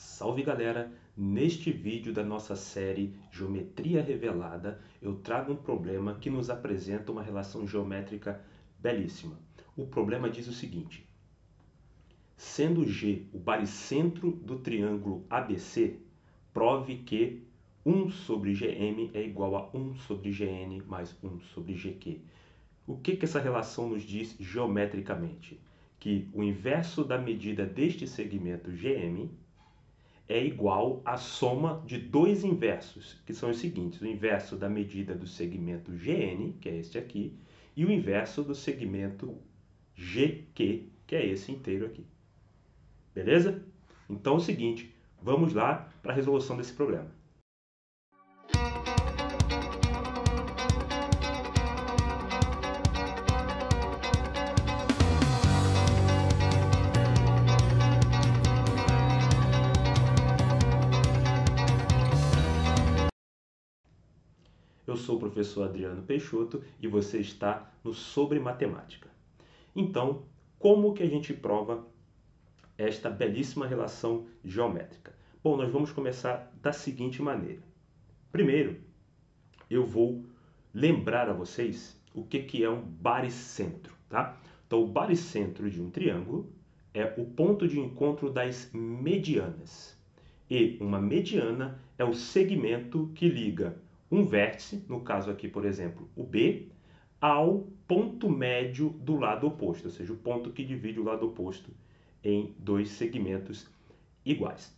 Salve galera! Neste vídeo da nossa série Geometria Revelada, eu trago um problema que nos apresenta uma relação geométrica belíssima. O problema diz o seguinte: sendo G o baricentro do triângulo ABC, prove que 1 sobre Gm é igual a 1 sobre Gn mais 1 sobre Gq. O que essa relação nos diz geometricamente? Que o inverso da medida deste segmento Gm é igual à soma de dois inversos, que são os seguintes: o inverso da medida do segmento Gn, que é este aqui, e o inverso do segmento Gq, que é esse inteiro aqui. Beleza? Então é o seguinte, vamos lá para a resolução desse problema. Eu sou o professor Adriano Peixoto e você está no Sobre Matemática. Então, como que a gente prova esta belíssima relação geométrica? Bom, nós vamos começar da seguinte maneira. Primeiro, eu vou lembrar a vocês o que é um baricentro, tá? Então, o baricentro de um triângulo é o ponto de encontro das medianas. E uma mediana é o segmento que liga um vértice, no caso aqui, por exemplo, o B, ao ponto médio do lado oposto, ou seja, o ponto que divide o lado oposto em dois segmentos iguais.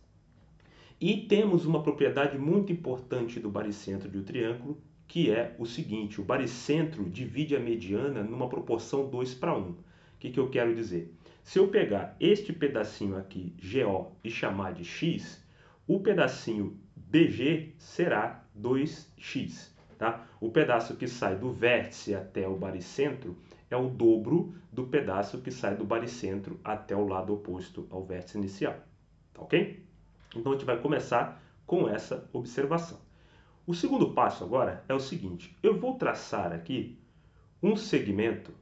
E temos uma propriedade muito importante do baricentro de um triângulo, que é o seguinte: o baricentro divide a mediana numa proporção 2:1. O que eu quero dizer? Se eu pegar este pedacinho aqui, GO, e chamar de x, o pedacinho BG será 2x. Tá? O pedaço que sai do vértice até o baricentro é o dobro do pedaço que sai do baricentro até o lado oposto ao vértice inicial. Tá ok? Então a gente vai começar com essa observação. O segundo passo agora é o seguinte: eu vou traçar aqui um segmento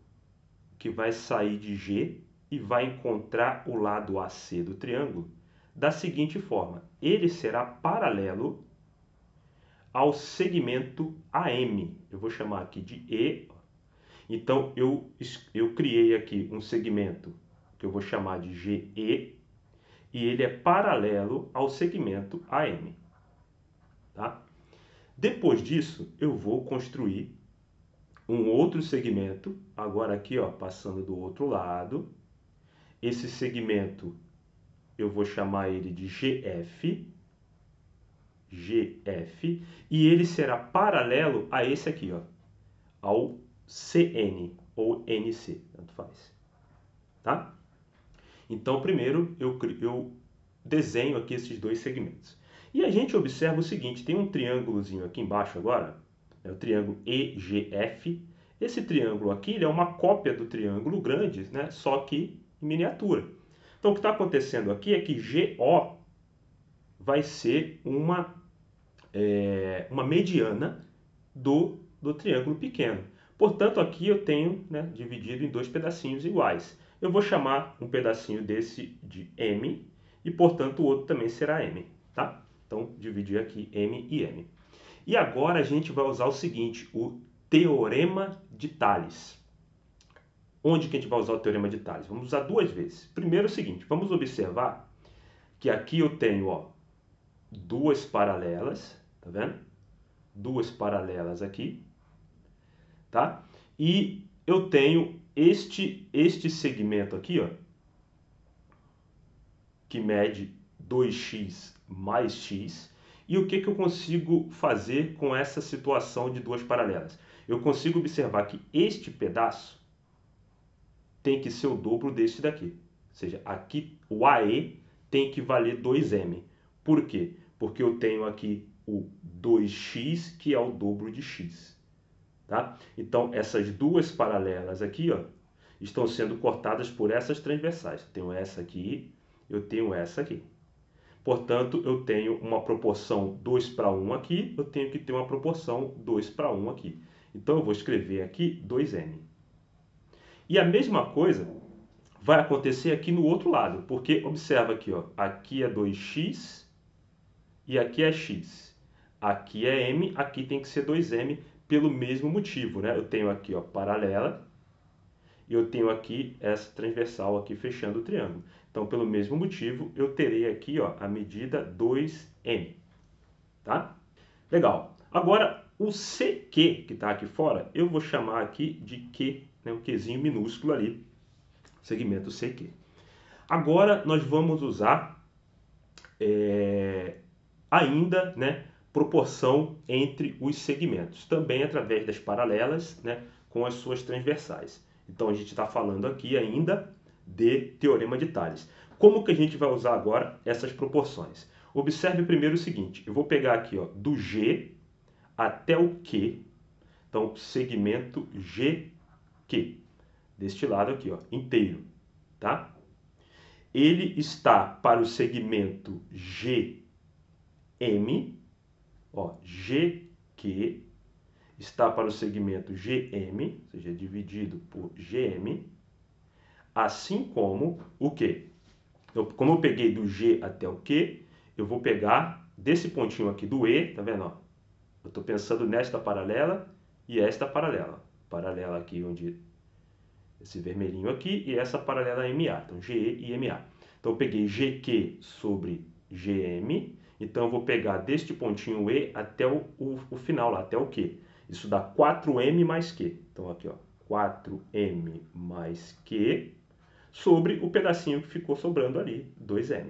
que vai sair de G e vai encontrar o lado AC do triângulo da seguinte forma: ele será paralelo ao segmento AM. Eu vou chamar aqui de E. Então eu criei aqui um segmento que eu vou chamar de GE e ele é paralelo ao segmento AM. Tá? Depois disso, eu vou construir um outro segmento, agora aqui, ó, passando do outro lado. Esse segmento eu vou chamar ele de GF, e ele será paralelo a esse aqui, ó, ao CN ou NC, tanto faz. Tá? Então, primeiro eu desenho aqui esses dois segmentos. E a gente observa o seguinte: tem um triângulozinho aqui embaixo agora, é o triângulo EGF. Esse triângulo aqui ele é uma cópia do triângulo grande, né? Só que em miniatura. Então, o que está acontecendo aqui é que GO vai ser uma mediana do triângulo pequeno. Portanto, aqui eu tenho, né, dividido em dois pedacinhos iguais. Eu vou chamar um pedacinho desse de M e, portanto, o outro também será M. Tá? Então, dividir aqui M e M. E agora a gente vai usar o seguinte, o Teorema de Tales. Onde que a gente vai usar o Teorema de Tales? Vamos usar duas vezes. Primeiro é o seguinte: vamos observar que aqui eu tenho, ó, duas paralelas, tá vendo? Duas paralelas aqui, tá? E eu tenho este segmento aqui, ó, que mede 2x mais x. E o que eu consigo fazer com essa situação de duas paralelas? Eu consigo observar que este pedaço tem que ser o dobro deste daqui. Ou seja, aqui o AE tem que valer 2m. Por quê? Porque eu tenho aqui o 2x, que é o dobro de x. Tá? Então, essas duas paralelas aqui, ó, estão sendo cortadas por essas transversais. Eu tenho essa aqui, eu tenho essa aqui. Portanto, eu tenho uma proporção 2:1 aqui, eu tenho que ter uma proporção 2:1 aqui. Então, eu vou escrever aqui 2m. E a mesma coisa vai acontecer aqui no outro lado, porque observa aqui, ó, aqui é 2x e aqui é x. Aqui é m, aqui tem que ser 2m pelo mesmo motivo, né? Eu tenho aqui, ó, paralela e eu tenho aqui essa transversal aqui fechando o triângulo. Então, pelo mesmo motivo, eu terei aqui, ó, a medida 2m, tá? Legal. Agora, o CQ que está aqui fora, eu vou chamar aqui de Q, né, um Qzinho minúsculo ali, segmento CQ. Agora, nós vamos usar ainda, né, proporção entre os segmentos, também através das paralelas, né, com as suas transversais. Então, a gente está falando aqui ainda de Teorema de Tales. Como que a gente vai usar agora essas proporções? Observe primeiro o seguinte, eu vou pegar aqui, ó, do G até o Q, então segmento GQ, deste lado aqui, ó, inteiro, tá? Ele está para o segmento GM, ó, GQ, está para o segmento GM, ou seja, dividido por GM, assim como o Q. Como eu peguei do G até o Q, eu vou pegar desse pontinho aqui do E, tá vendo, ó? Eu estou pensando nesta paralela e esta paralela. Paralela aqui onde esse vermelhinho aqui e essa paralela MA. Então, GE e MA. Então, eu peguei GQ sobre GM. Então, eu vou pegar deste pontinho E até o final lá, até o Q. Isso dá 4M mais Q. Então, aqui, ó, 4M mais Q sobre o pedacinho que ficou sobrando ali, 2M.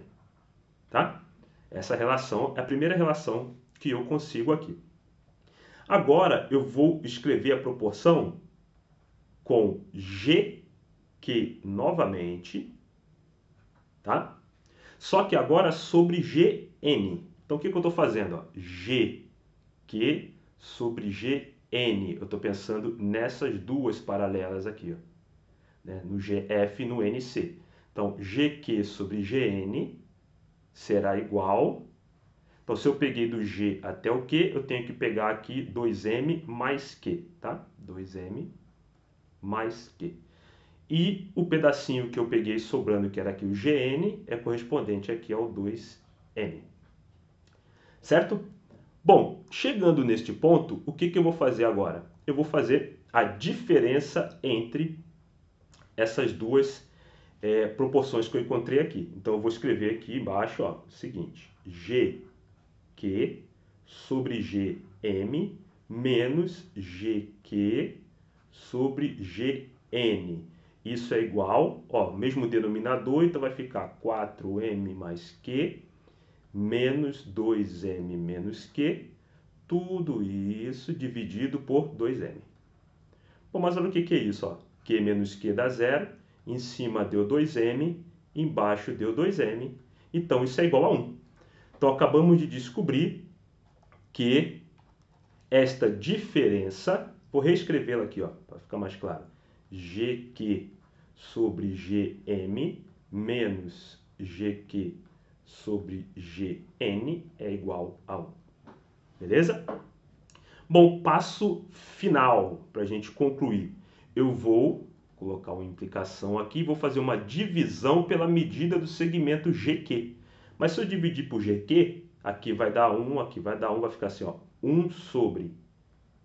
Tá? Essa relação é a primeira relação que eu consigo aqui. Agora eu vou escrever a proporção com GQ novamente, tá? Só que agora sobre GN. Então o que eu estou fazendo? Ó? GQ sobre GN. Eu estou pensando nessas duas paralelas aqui, ó, né? No GF e no NC. Então GQ sobre GN será igual. Então, se eu peguei do G até o Q, eu tenho que pegar aqui 2M mais Q, tá? 2M mais Q. E o pedacinho que eu peguei sobrando, que era aqui o GN, é correspondente aqui ao 2M. Certo? Bom, chegando neste ponto, o que eu vou fazer agora? Eu vou fazer a diferença entre essas duas proporções que eu encontrei aqui. Então, eu vou escrever aqui embaixo, ó, o seguinte, GQ sobre GM menos GQ sobre GN. Isso é igual, ó, mesmo denominador, então vai ficar 4M mais Q menos 2M menos Q, tudo isso dividido por 2M. Bom, mas olha o que é isso, ó. Q menos Q dá 0, em cima deu 2M, embaixo deu 2M, então isso é igual a 1. Então, acabamos de descobrir que esta diferença, vou reescrevê-la aqui, para ficar mais claro, GQ sobre GM menos GQ sobre GN é igual a 1. Beleza? Bom, passo final para a gente concluir. Eu vou colocar uma implicação aqui, vou fazer uma divisão pela medida do segmento GQ. Mas se eu dividir por GQ, aqui vai dar 1, aqui vai dar 1, vai ficar assim, ó, 1 sobre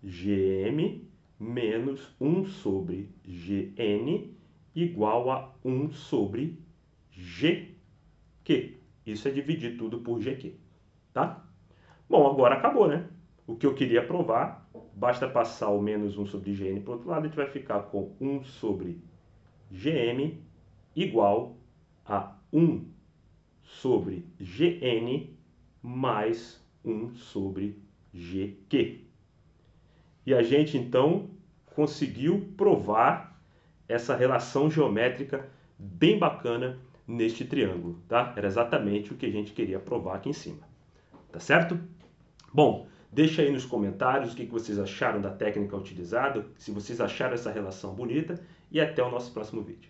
GM menos 1 sobre GN igual a 1 sobre GQ. Isso é dividir tudo por GQ, tá? Bom, agora acabou, né? O que eu queria provar, basta passar o menos 1 sobre GN para o outro lado, a gente vai ficar com 1 sobre GM igual a 1 sobre GN mais 1 sobre GQ. E a gente, então, conseguiu provar essa relação geométrica bem bacana neste triângulo, tá? Era exatamente o que a gente queria provar aqui em cima, tá certo? Bom, deixa aí nos comentários o que vocês acharam da técnica utilizada, se vocês acharam essa relação bonita, e até o nosso próximo vídeo.